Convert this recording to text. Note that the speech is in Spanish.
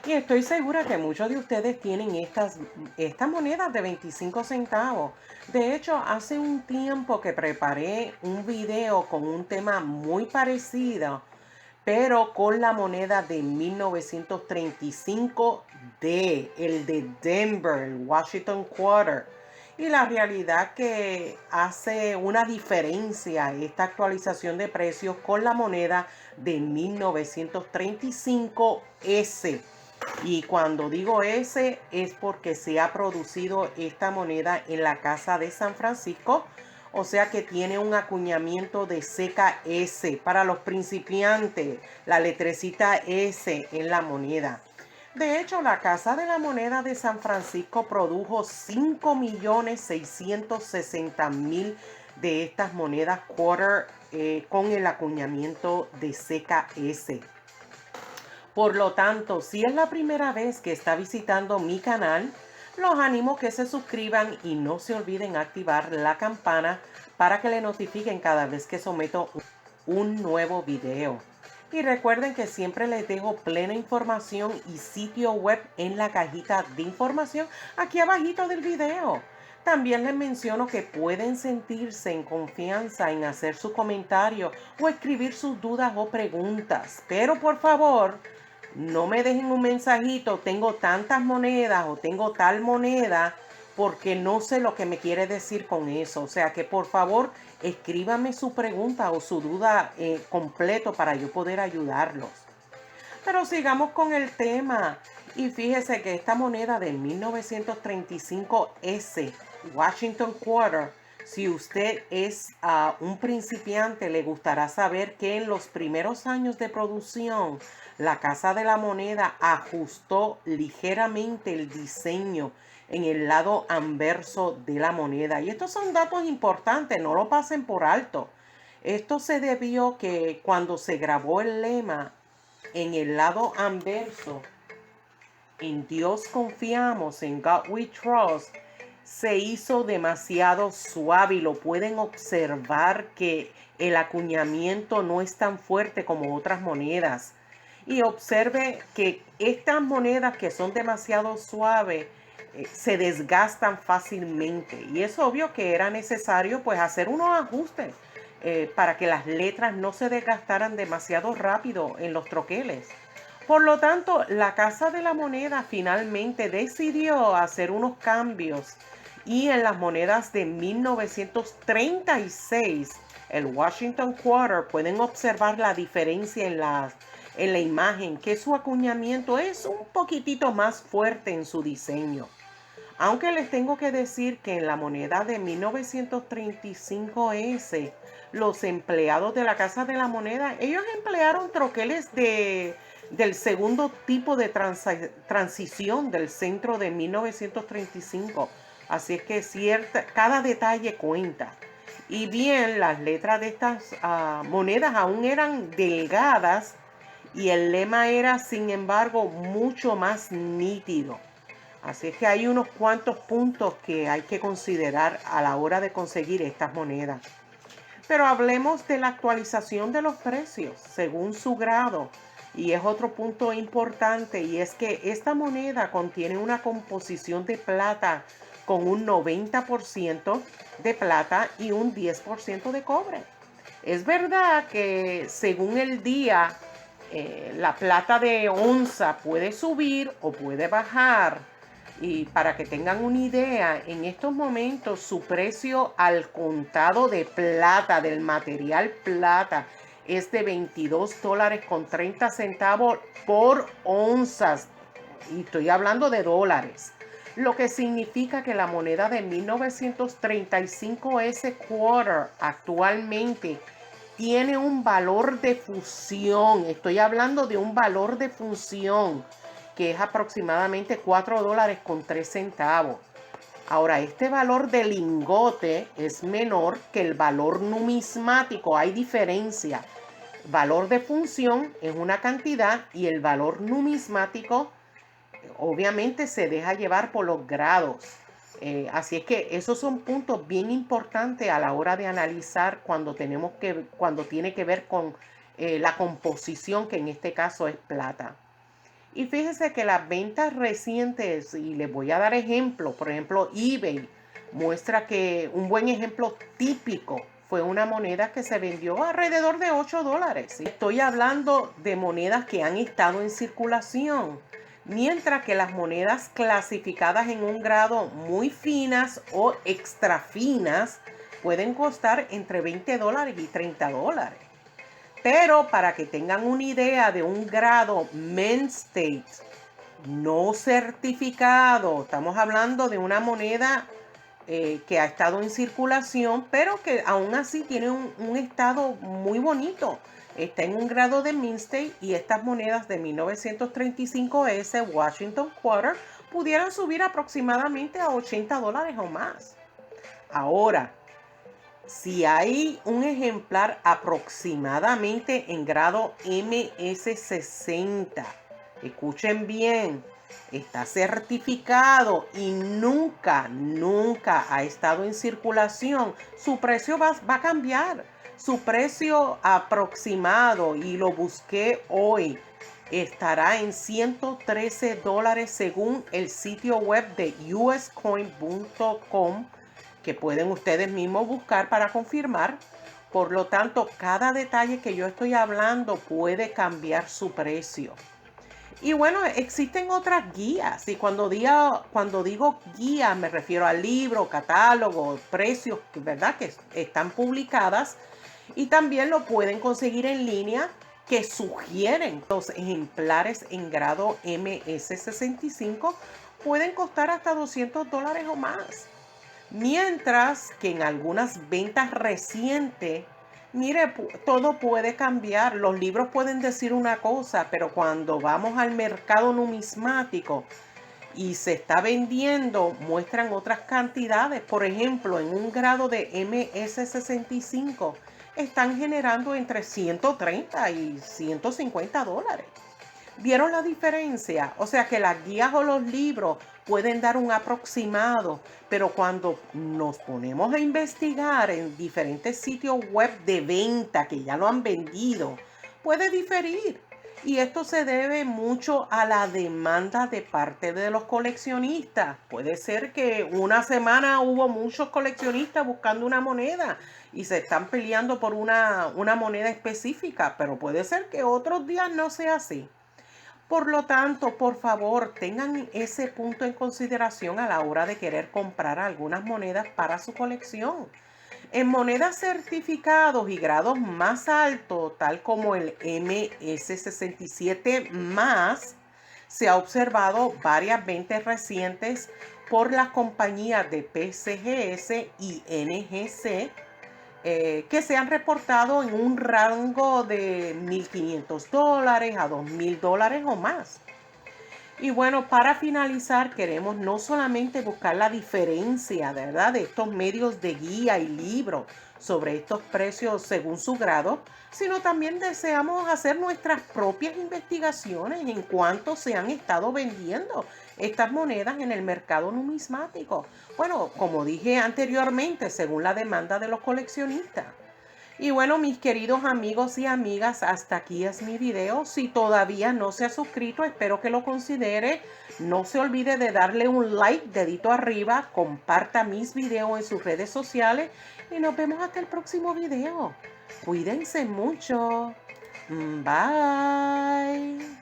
Y estoy segura que muchos de ustedes tienen estas monedas de 25 centavos. De hecho, hace un tiempo que preparé un video con un tema muy parecido, pero con la moneda de 1935 el de Denver, el Washington Quarter. Y la realidad que hace una diferencia esta actualización de precios con la moneda de 1935 S. Y cuando digo ese es porque se ha producido esta moneda en la Casa de San Francisco, o sea que tiene un acuñamiento de seca S para los principiantes, la letrecita S en la moneda. De hecho, la Casa de la Moneda de San Francisco produjo 5.660.000 de estas monedas quarter con el acuñamiento de seca S. Por lo tanto, si es la primera vez que está visitando mi canal, los animo que se suscriban y no se olviden activar la campana para que le notifiquen cada vez que someto un nuevo video. Y recuerden que siempre les dejo plena información y sitio web en la cajita de información aquí abajito del video. También les menciono que pueden sentirse en confianza en hacer su comentario o escribir sus dudas o preguntas. Pero por favor, no me dejen un mensajito, tengo tantas monedas o tengo tal moneda, porque no sé lo que me quiere decir con eso. O sea que por favor escríbame su pregunta o su duda completo para yo poder ayudarlos. Pero sigamos con el tema. Y fíjese que esta moneda de 1935 S, Washington Quarter, si usted es un principiante, le gustará saber que en los primeros años de producción, la Casa de la Moneda ajustó ligeramente el diseño en el lado anverso de la moneda. Y estos son datos importantes, no lo pasen por alto. Esto se debió que cuando se grabó el lema en el lado anverso, en Dios confiamos, en God we trust, se hizo demasiado suave y lo pueden observar que el acuñamiento no es tan fuerte como otras monedas. Y observe que estas monedas que son demasiado suaves se desgastan fácilmente. Y es obvio que era necesario pues hacer unos ajustes para que las letras no se desgastaran demasiado rápido en los troqueles. Por lo tanto, la Casa de la Moneda finalmente decidió hacer unos cambios y en las monedas de 1936, el Washington Quarter, pueden observar la diferencia en la imagen, que su acuñamiento es un poquitito más fuerte en su diseño. Aunque les tengo que decir que en la moneda de 1935S, los empleados de la Casa de la Moneda, ellos emplearon troqueles del segundo tipo de transición del centro de 1935. Así es que cada detalle cuenta. Y bien, las letras de estas monedas aún eran delgadas y el lema era, sin embargo, mucho más nítido. Así es que hay unos cuantos puntos que hay que considerar a la hora de conseguir estas monedas. Pero hablemos de la actualización de los precios según su grado. Y es otro punto importante, y es que esta moneda contiene una composición de plata con un 90% de plata y un 10% de cobre. Es verdad que según el día, la plata de onza puede subir o puede bajar. Y para que tengan una idea, en estos momentos su precio al contado de plata, del material plata, es de $22.30 por onzas. Y estoy hablando de dólares. Lo que significa que la moneda de 1935 S Quarter actualmente tiene un valor de fusión. Estoy hablando de un valor de fusión que es aproximadamente $4.03. Ahora, este valor de lingote es menor que el valor numismático. Hay diferencia. Valor de función es una cantidad y el valor numismático obviamente se deja llevar por los grados. Así es que esos son puntos bien importantes a la hora de analizar cuando tiene que ver con la composición, que en este caso es plata. Y fíjese que las ventas recientes, y les voy a dar ejemplos, por ejemplo, eBay muestra que un buen ejemplo típico fue una moneda que se vendió alrededor de $8. Estoy hablando de monedas que han estado en circulación, mientras que las monedas clasificadas en un grado muy finas o extra finas pueden costar entre $20 y $30. Pero para que tengan una idea de un grado Mint State no certificado, estamos hablando de una moneda que ha estado en circulación, pero que aún así tiene un estado muy bonito. Está en un grado de Mint State y estas monedas de 1935S Washington Quarter pudieran subir aproximadamente a $80 o más. Ahora, si hay un ejemplar aproximadamente en grado MS60, escuchen bien, está certificado y nunca ha estado en circulación, su precio va a cambiar. Su precio aproximado, y lo busqué hoy, estará en $113 según el sitio web de uscoin.com, que pueden ustedes mismos buscar para confirmar. Por lo tanto, cada detalle que yo estoy hablando puede cambiar su precio. Y bueno, existen otras guías, y cuando digo guía me refiero a libros, catálogos, precios, ¿verdad?, que están publicadas, y también lo pueden conseguir en línea, que sugieren los ejemplares en grado MS65 pueden costar hasta $200 o más. Mientras que en algunas ventas recientes, mire, todo puede cambiar. Los libros pueden decir una cosa, pero cuando vamos al mercado numismático y se está vendiendo, muestran otras cantidades. Por ejemplo, en un grado de MS65 están generando entre 130 y $150. ¿Vieron la diferencia? O sea que las guías o los libros pueden dar un aproximado, pero cuando nos ponemos a investigar en diferentes sitios web de venta que ya lo han vendido, puede diferir. Y esto se debe mucho a la demanda de parte de los coleccionistas. Puede ser que una semana hubo muchos coleccionistas buscando una moneda y se están peleando por una moneda específica, pero puede ser que otros días no sea así. Por lo tanto, por favor, tengan ese punto en consideración a la hora de querer comprar algunas monedas para su colección. En monedas certificados y grados más altos, tal como el MS67 más, se ha observado varias ventas recientes por las compañías de PCGS y NGC, que se han reportado en un rango de $1,500 a $2,000 o más. Y bueno, para finalizar, queremos no solamente buscar la diferencia, ¿verdad?, de estos medios de guía y libros sobre estos precios según su grado, sino también deseamos hacer nuestras propias investigaciones en cuánto se han estado vendiendo estas monedas en el mercado numismático. Bueno, como dije anteriormente, según la demanda de los coleccionistas. Y bueno, mis queridos amigos y amigas, hasta aquí es mi video. Si todavía no se ha suscrito, espero que lo considere. No se olvide de darle un like, dedito arriba, comparta mis videos en sus redes sociales y nos vemos hasta el próximo video. Cuídense mucho. Bye.